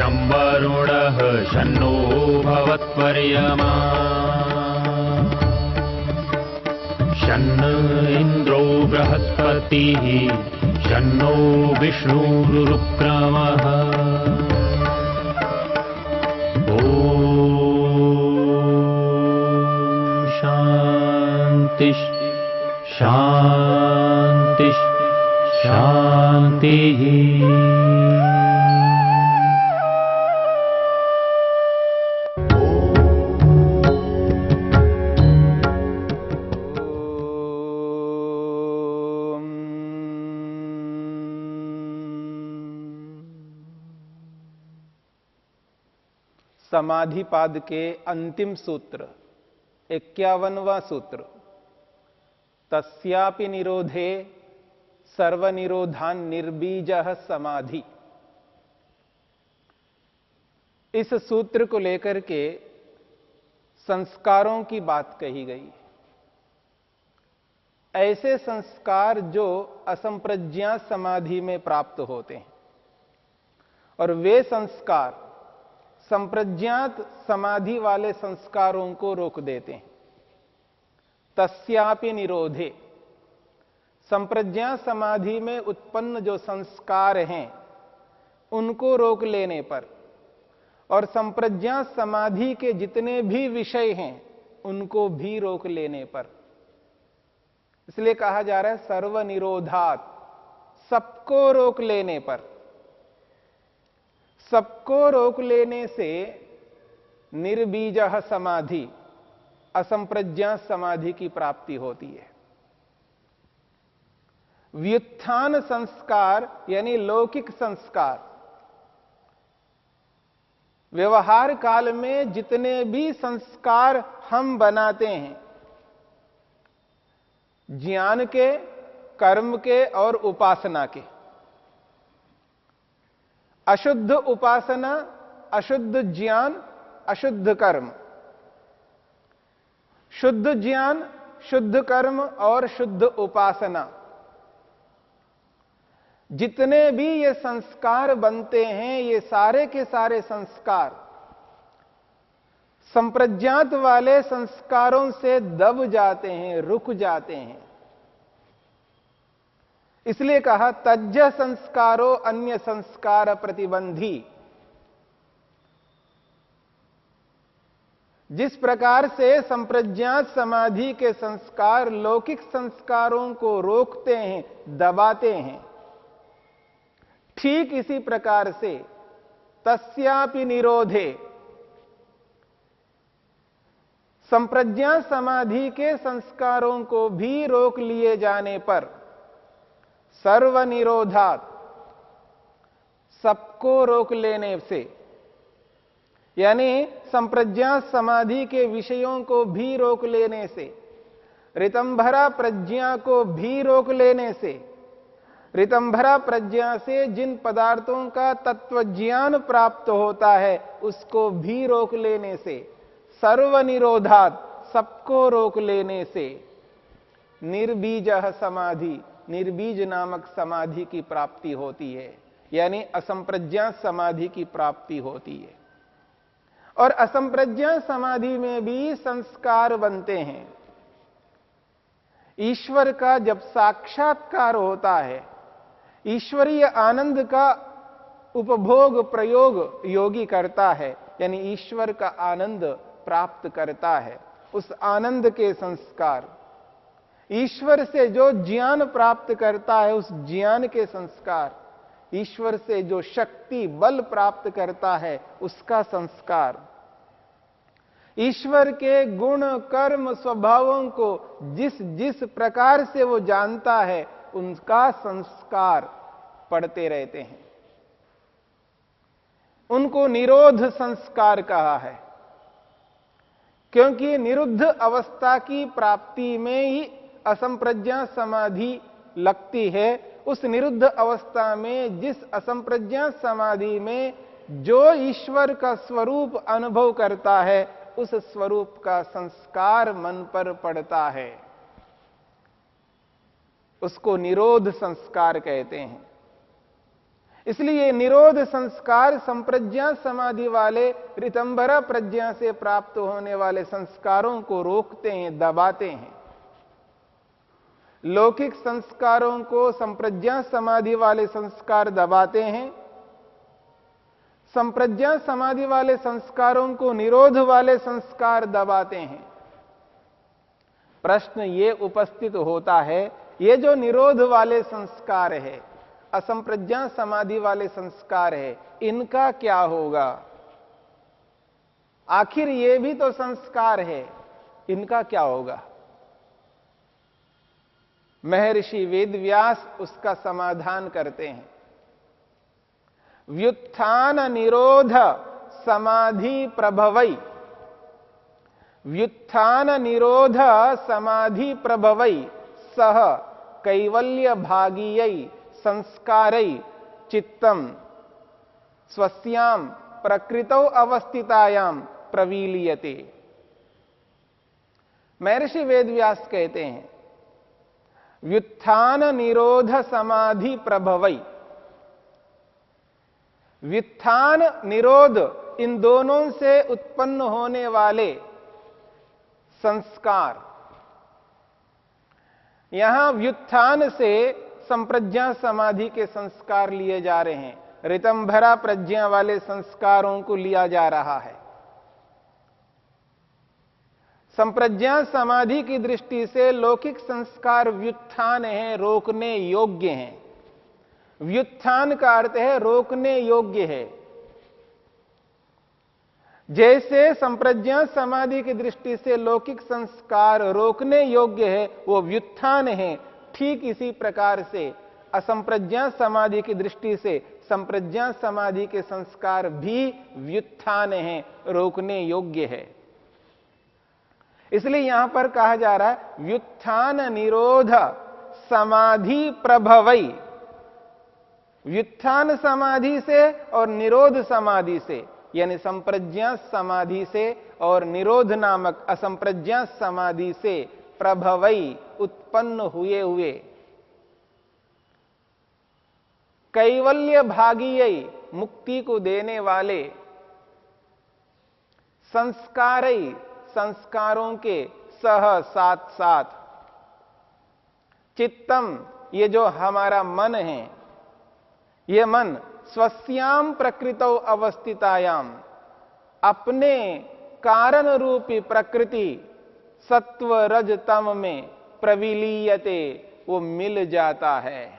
शं वरुणः शन्नो भवत्पर्यमा शन्न इन्द्रो बृहस्पतिः शन्नो विष्णुरुक्रमः ॐ शान्ति शान्ति शान्तिः। समाधिपाद के अंतिम सूत्र 51वां सूत्र, तस्यापि निरोधे सर्वनिरोधान निर्बीजः समाधि। इस सूत्र को लेकर के संस्कारों की बात कही गई। ऐसे संस्कार जो असंप्रज्ञात समाधि में प्राप्त होते हैं और वे संस्कार संप्रज्ञात समाधि वाले संस्कारों को रोक देते हैं। तस्यापि निरोधे, संप्रज्ञात समाधि में उत्पन्न जो संस्कार हैं उनको रोक लेने पर और संप्रज्ञात समाधि के जितने भी विषय हैं उनको भी रोक लेने पर, इसलिए कहा जा रहा है सर्वनिरोधात्, सबको रोक लेने पर। सबको रोक लेने से निर्बीजः समाधि, असंप्रज्ञात समाधि की प्राप्ति होती है। व्युत्थान संस्कार यानी लौकिक संस्कार, व्यवहार काल में जितने भी संस्कार हम बनाते हैं, ज्ञान के, कर्म के और उपासना के, अशुद्ध उपासना, अशुद्ध ज्ञान, अशुद्ध कर्म, शुद्ध ज्ञान, शुद्ध कर्म और शुद्ध उपासना, जितने भी ये संस्कार बनते हैं, ये सारे के सारे संस्कार संप्रज्ञात वाले संस्कारों से दब जाते हैं, रुक जाते हैं। इसलिए कहा तज्ज संस्कारो अन्य संस्कार प्रतिबंधी। जिस प्रकार से संप्रज्ञात समाधि के संस्कार लौकिक संस्कारों को रोकते हैं, दबाते हैं, ठीक इसी प्रकार से तस्यापि निरोधे, संप्रज्ञात समाधि के संस्कारों को भी रोक लिए जाने पर सर्वनिरोधात्, सबको रोक लेने से, यानी संप्रज्ञात समाधि के विषयों को भी रोक लेने से, ऋतंभरा प्रज्ञा को भी रोक लेने से, ऋतंभरा प्रज्ञा से जिन पदार्थों का तत्व ज्ञान प्राप्त होता है उसको भी रोक लेने से, सर्वनिरोधात्, सबको रोक लेने से निर्बीजः समाधि, निर्बीज नामक समाधि की प्राप्ति होती है, यानी असंप्रज्ञात समाधि की प्राप्ति होती है। और असंप्रज्ञात समाधि में भी संस्कार बनते हैं। ईश्वर का जब साक्षात्कार होता है, ईश्वरीय आनंद का उपभोग प्रयोग योगी करता है, यानी ईश्वर का आनंद प्राप्त करता है, उस आनंद के संस्कार, ईश्वर से जो ज्ञान प्राप्त करता है उस ज्ञान के संस्कार, ईश्वर से जो शक्ति बल प्राप्त करता है उसका संस्कार, ईश्वर के गुण कर्म स्वभावों को जिस जिस प्रकार से वो जानता है उनका संस्कार पढ़ते रहते हैं। उनको निरोध संस्कार कहा है, क्योंकि निरुद्ध अवस्था की प्राप्ति में ही असंप्रज्ञात समाधि लगती है। उस निरुद्ध अवस्था में जिस असंप्रज्ञात समाधि में जो ईश्वर का स्वरूप अनुभव करता है उस स्वरूप का संस्कार मन पर पड़ता है, उसको निरोध संस्कार कहते हैं। इसलिए निरोध संस्कार संप्रज्ञा समाधि वाले ऋतंभरा प्रज्ञा से प्राप्त होने वाले संस्कारों को रोकते हैं, दबाते हैं। लौकिक संस्कारों को संप्रज्ञा समाधि वाले संस्कार दबाते हैं, संप्रज्ञा समाधि वाले संस्कारों को निरोध वाले संस्कार दबाते हैं। प्रश्न ये उपस्थित होता है, ये जो निरोध वाले संस्कार है, असंप्रज्ञा समाधि वाले संस्कार है, इनका क्या होगा? आखिर ये भी तो संस्कार है, इनका क्या होगा? महर्षि वेदव्यास उसका समाधान करते हैं। व्युत्थान निरोध समाधि प्रभवई, व्युत्थान निरोध समाधि प्रभवई सह कैवल्य भागीय संस्कारई चित्तम स्वस्याम प्रकृतौ अवस्थितायाम प्रवीलियते। महर्षि वेदव्यास कहते हैं, व्युत्थान निरोध समाधि प्रभवई, व्युत्थान निरोध इन दोनों से उत्पन्न होने वाले संस्कार, यहां व्युत्थान से संप्रज्ञा समाधि के संस्कार लिए जा रहे हैं, ऋतंभरा प्रज्ञा वाले संस्कारों को लिया जा रहा है। संप्रज्ञा समाधि की दृष्टि से लौकिक संस्कार व्युत्थान है, रोकने योग्य हैं। व्युत्थान का अर्थ है रोकने योग्य है। जैसे संप्रज्ञा समाधि की दृष्टि से लौकिक संस्कार रोकने योग्य है, वो व्युत्थान है, ठीक इसी प्रकार से असंप्रज्ञा समाधि की दृष्टि से संप्रज्ञा समाधि के संस्कार भी व्युत्थान है, रोकने योग्य है। इसलिए यहां पर कहा जा रहा है व्युत्थान निरोध समाधि प्रभवई, व्युत्थान समाधि से और निरोध समाधि से, यानी संप्रज्ञा समाधि से और निरोध नामक असंप्रज्ञा समाधि से प्रभवई उत्पन्न हुए हुए कैवल्य भागीय मुक्ति को देने वाले संस्कारई संस्कारों के सह साथ साथ चित्तम, ये जो हमारा मन है, ये मन स्वस्याम प्रकृतौ अवस्थितायाम, अपने कारण रूपी प्रकृति सत्व रज तम में प्रविलीयते, वो मिल जाता है।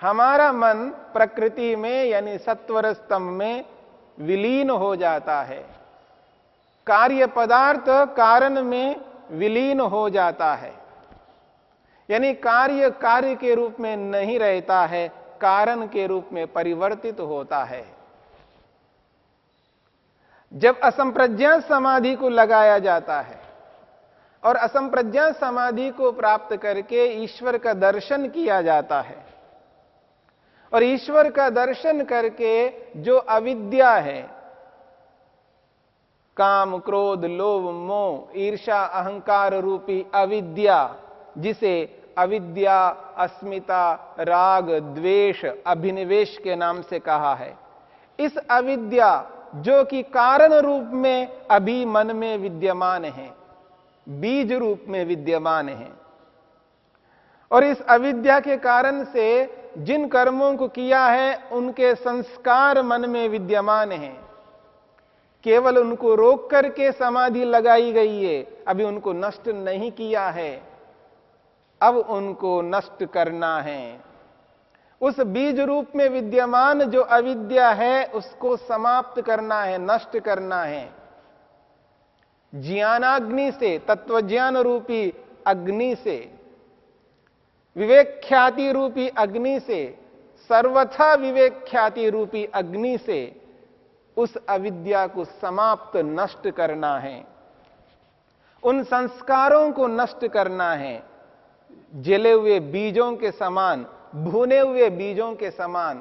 हमारा मन प्रकृति में यानी सत्वरज तम में विलीन हो जाता है, कार्य पदार्थ कारण में विलीन हो जाता है, यानी कार्य कार्य के रूप में नहीं रहता है, कारण के रूप में परिवर्तित होता है। जब असंप्रज्ञा समाधि को लगाया जाता है और असंप्रज्ञा समाधि को प्राप्त करके ईश्वर का दर्शन किया जाता है, और ईश्वर का दर्शन करके जो अविद्या है, काम क्रोध लोभ मोह ईर्ष्या अहंकार रूपी अविद्या, जिसे अविद्या अस्मिता राग द्वेष अभिनिवेश के नाम से कहा है, इस अविद्या जो कि कारण रूप में अभी मन में विद्यमान है, बीज रूप में विद्यमान है, और इस अविद्या के कारण से जिन कर्मों को किया है उनके संस्कार मन में विद्यमान हैं, केवल उनको रोक करके समाधि लगाई गई है, अभी उनको नष्ट नहीं किया है, अब उनको नष्ट करना है। उस बीज रूप में विद्यमान जो अविद्या है उसको समाप्त करना है, नष्ट करना है। ज्ञानाग्नि से, तत्वज्ञान रूपी अग्नि से, विवेक ख्याति रूपी अग्नि से, सर्वथा विवेक ख्याति रूपी अग्नि से उस अविद्या को समाप्त नष्ट करना है, उन संस्कारों को नष्ट करना है। जले हुए बीजों के समान, भुने हुए बीजों के समान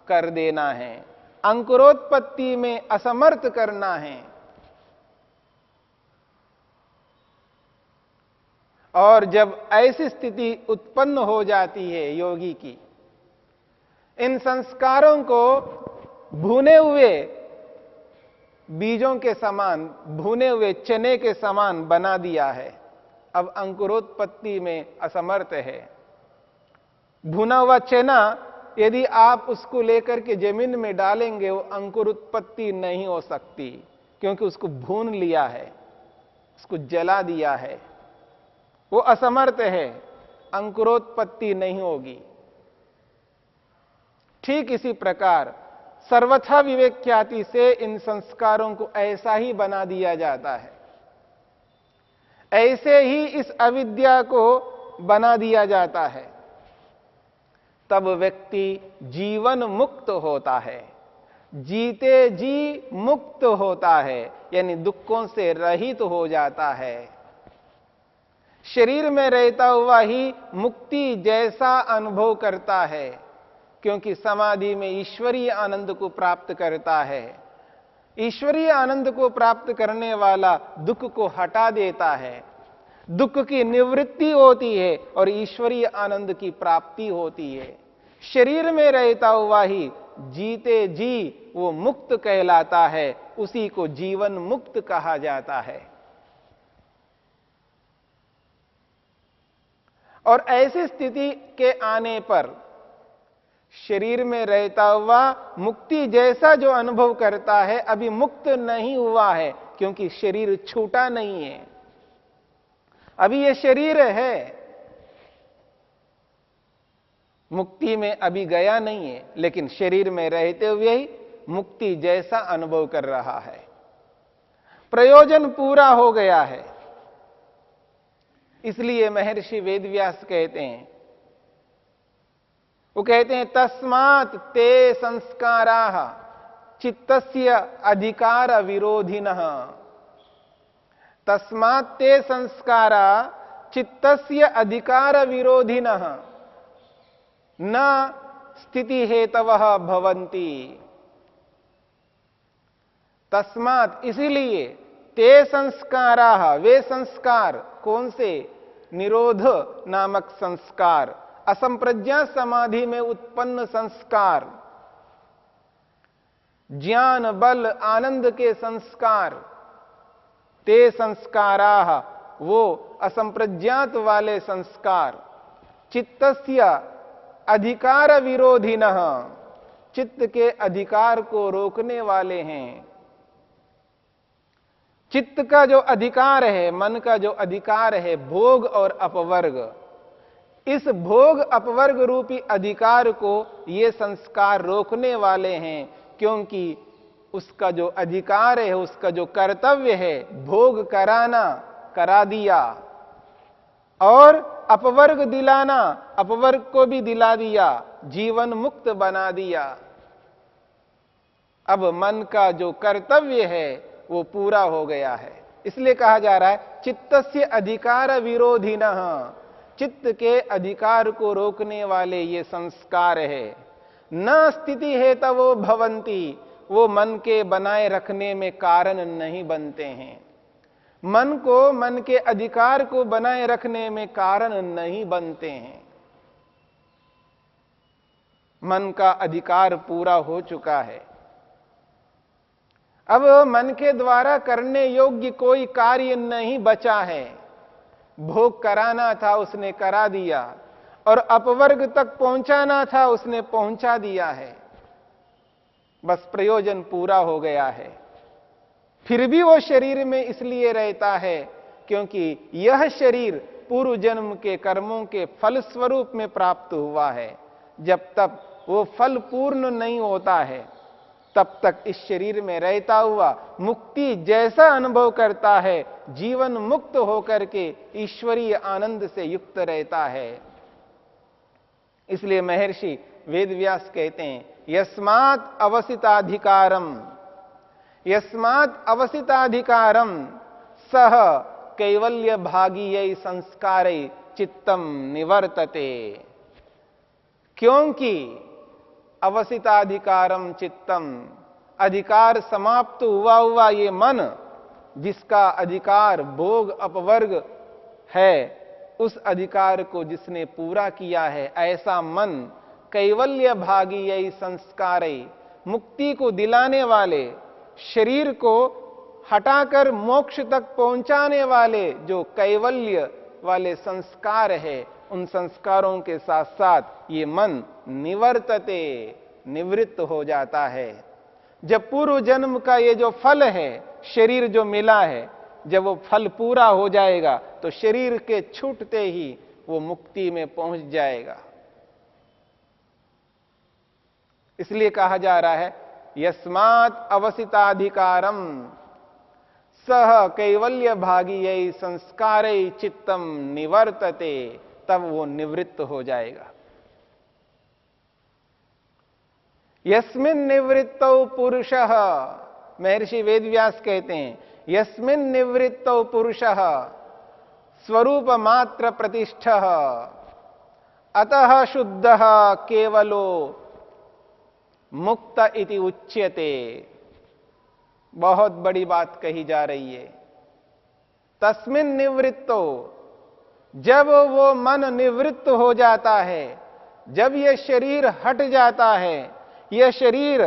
कर देना है, अंकुरोत्पत्ति में असमर्थ करना है। और जब ऐसी स्थिति उत्पन्न हो जाती है योगी की, इन संस्कारों को भुने हुए बीजों के समान, भुने हुए चने के समान बना दिया है। अब अंकुरोत्पत्ति में असमर्थ है। भुना हुआ चना यदि आप उसको लेकर के जमीन में डालेंगे, वो अंकुर उत्पत्ति नहीं हो सकती, क्योंकि उसको भून लिया है, उसको जला दिया है, वो असमर्थ है, अंकुरोत्पत्ति नहीं होगी। ठीक इसी प्रकार सर्वथा विवेक ख्याति से इन संस्कारों को ऐसा ही बना दिया जाता है, ऐसे ही इस अविद्या को बना दिया जाता है। तब व्यक्ति जीवन मुक्त होता है, जीते जी मुक्त होता है, यानी दुखों से रहित हो जाता है। शरीर में रहता हुआ ही मुक्ति जैसा अनुभव करता है, क्योंकि समाधि में ईश्वरीय आनंद को प्राप्त करता है। ईश्वरीय आनंद को प्राप्त करने वाला दुख को हटा देता है, दुख की निवृत्ति होती है और ईश्वरीय आनंद की प्राप्ति होती है। शरीर में रहता हुआ ही जीते जी वो मुक्त कहलाता है, उसी को जीवन मुक्त कहा जाता है। और ऐसी स्थिति के आने पर शरीर में रहता हुआ मुक्ति जैसा जो अनुभव करता है, अभी मुक्त नहीं हुआ है, क्योंकि शरीर छूटा नहीं है, अभी यह शरीर है, मुक्ति में अभी गया नहीं है, लेकिन शरीर में रहते हुए ही मुक्ति जैसा अनुभव कर रहा है। प्रयोजन पूरा हो गया है। इसलिए महर्षि वेदव्यास कहते हैं, वो कहते हैं तस्मात् ते संस्काराः चित्तस्य अधिकार विरोधिनः। तस्मात् ते संस्कारा चित्तस्य अधिकार विरोधिनः न स्थिति हेतवः भवन्ति। तस्मात् इसीलिए ते संस्काराः वे संस्कार, कौन से? निरोध नामक संस्कार, असंप्रज्ञा समाधि में उत्पन्न संस्कार, ज्ञान बल आनंद के संस्कार, ते संस्काराः वो असंप्रज्ञात वाले संस्कार, चित्तस्य अधिकार विरोधिनः चित्त के अधिकार को रोकने वाले हैं। चित्त का जो अधिकार है, मन का जो अधिकार है, भोग और अपवर्ग, इस भोग अपवर्ग रूपी अधिकार को ये संस्कार रोकने वाले हैं, क्योंकि उसका जो अधिकार है, उसका जो कर्तव्य है, भोग कराना, करा दिया, और अपवर्ग दिलाना, अपवर्ग को भी दिला दिया, जीवन मुक्त बना दिया। अब मन का जो कर्तव्य है वो पूरा हो गया है। इसलिए कहा जा रहा है चित्तस्य अधिकार विरोधिनः, चित्त के अधिकार को रोकने वाले ये संस्कार है। न स्थिति हेतवो भवन्ति, वो मन के बनाए रखने में कारण नहीं बनते हैं, मन को, मन के अधिकार को बनाए रखने में कारण नहीं बनते हैं। मन का अधिकार पूरा हो चुका है। अब मन के द्वारा करने योग्य कोई कार्य नहीं बचा है। भोग कराना था, उसने करा दिया, और अपवर्ग तक पहुंचाना था, उसने पहुंचा दिया है। बस प्रयोजन पूरा हो गया है। फिर भी वो शरीर में इसलिए रहता है क्योंकि यह शरीर पूर्व जन्म के कर्मों के फल स्वरूप में प्राप्त हुआ है। जब तक वो फल पूर्ण नहीं होता है, तब तक इस शरीर में रहता हुआ मुक्ति जैसा अनुभव करता है, जीवन मुक्त होकर के ईश्वरीय आनंद से युक्त रहता है। इसलिए महर्षि वेदव्यास कहते हैं यस्मात् अवसिताधिकारम, यस्मात् अवसिताधिकारम सह कैवल्य भागीय संस्कारै चित्तम निवर्तते। क्योंकि अवसिताधिकारम चित्तम, अधिकार समाप्त हुआ हुआ ये मन, जिसका अधिकार भोग अपवर्ग है, उस अधिकार को जिसने पूरा किया है, ऐसा मन कैवल्य भागी यही संस्कार, मुक्ति को दिलाने वाले, शरीर को हटाकर मोक्ष तक पहुंचाने वाले जो कैवल्य वाले संस्कार है, उन संस्कारों के साथ साथ ये मन निवर्तते, निवृत्त हो जाता है। जब पूर्व जन्म का ये जो फल है, शरीर जो मिला है, जब वो फल पूरा हो जाएगा तो शरीर के छूटते ही वो मुक्ति में पहुंच जाएगा। इसलिए कहा जा रहा है यस्मात् अवसिताधिकारम सह कैवल्य भागी संस्कार चित्तम निवर्तते, तब वो निवृत्त हो जाएगा। यस्मिन् निवृत्तौ पुरुषः, महर्षि वेदव्यास कहते हैं यस्मिन् निवृत्तौ पुरुषः स्वरूप मात्र प्रतिष्ठः अतः शुद्धः केवलो मुक्त इति उच्यते। बहुत बड़ी बात कही जा रही है। तस्मिन् निवृत्तो, जब वो मन निवृत्त हो जाता है, जब ये शरीर हट जाता है, यह शरीर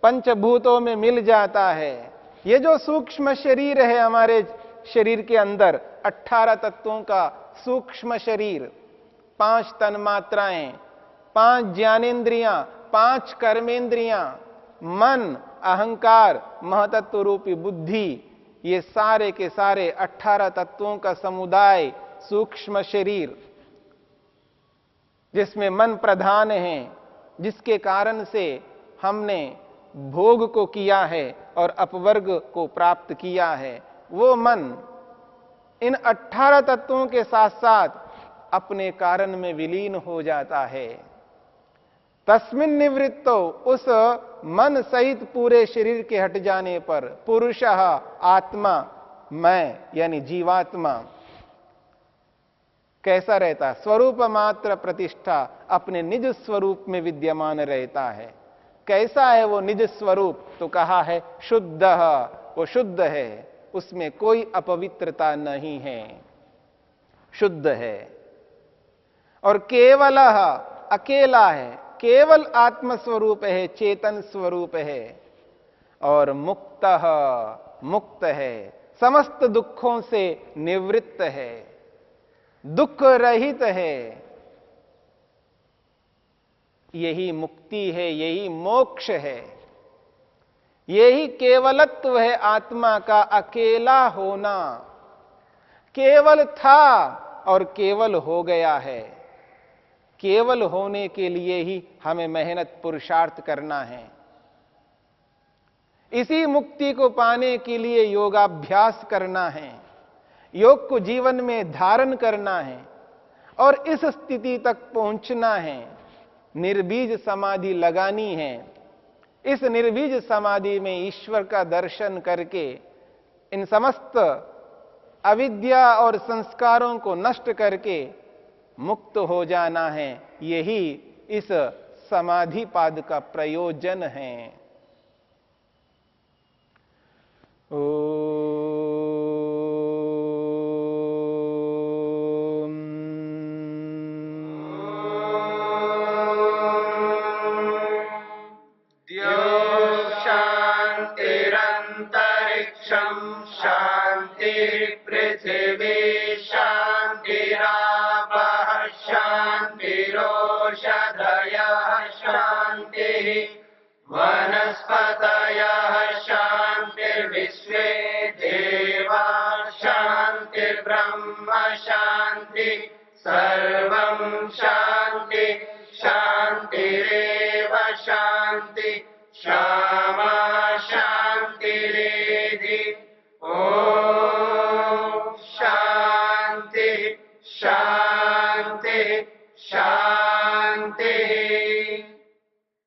पंचभूतों में मिल जाता है, ये जो सूक्ष्म शरीर है हमारे शरीर के अंदर 18 तत्वों का सूक्ष्म शरीर, 5 तन्मात्राएं, 5 ज्ञानेंद्रियां, 5 कर्मेंद्रियां, मन, अहंकार, महतत्व रूपी बुद्धि, ये सारे के सारे 18 तत्वों का समुदाय सूक्ष्म शरीर, जिसमें मन प्रधान है, जिसके कारण से हमने भोग को किया है और अपवर्ग को प्राप्त किया है, वो मन इन 18 तत्वों के साथ साथ अपने कारण में विलीन हो जाता है। तस्मिन् निवृत्तो, उस मन सहित पूरे शरीर के हट जाने पर, पुरुषः आत्मा, मैं यानी जीवात्मा कैसा रहता है? स्वरूप मात्र प्रतिष्ठा, अपने निज स्वरूप में विद्यमान रहता है। कैसा है वो निज स्वरूप? तो कहा है शुद्धः, वो शुद्ध है, उसमें कोई अपवित्रता नहीं है, शुद्ध है। और केवलः, अकेला है, केवल आत्म स्वरूप है, चेतन स्वरूप है। और मुक्तः, मुक्त है, समस्त दुखों से निवृत्त है, दुख रहित है। यही मुक्ति है, यही मोक्ष है, यही केवलत्व है आत्मा का, अकेला होना। केवल था और केवल हो गया है। केवल होने के लिए ही हमें मेहनत पुरुषार्थ करना है। इसी मुक्ति को पाने के लिए योगाभ्यास करना है, योग को जीवन में धारण करना है और इस स्थिति तक पहुंचना है। निर्बीज समाधि लगानी है। इस निर्बीज समाधि में ईश्वर का दर्शन करके इन समस्त अविद्या और संस्कारों को नष्ट करके मुक्त हो जाना है। यही इस समाधि पाद का प्रयोजन है। शांतिरंतरिक्षं शांति पृथिवी शांतिरापः शांतिरोषधयः शांतिः वनस्पतयः शांतिर्विश्वे देवा शांतिर्ब्रह्म शांति सर्वं शांति शांतिरेव शांति शांति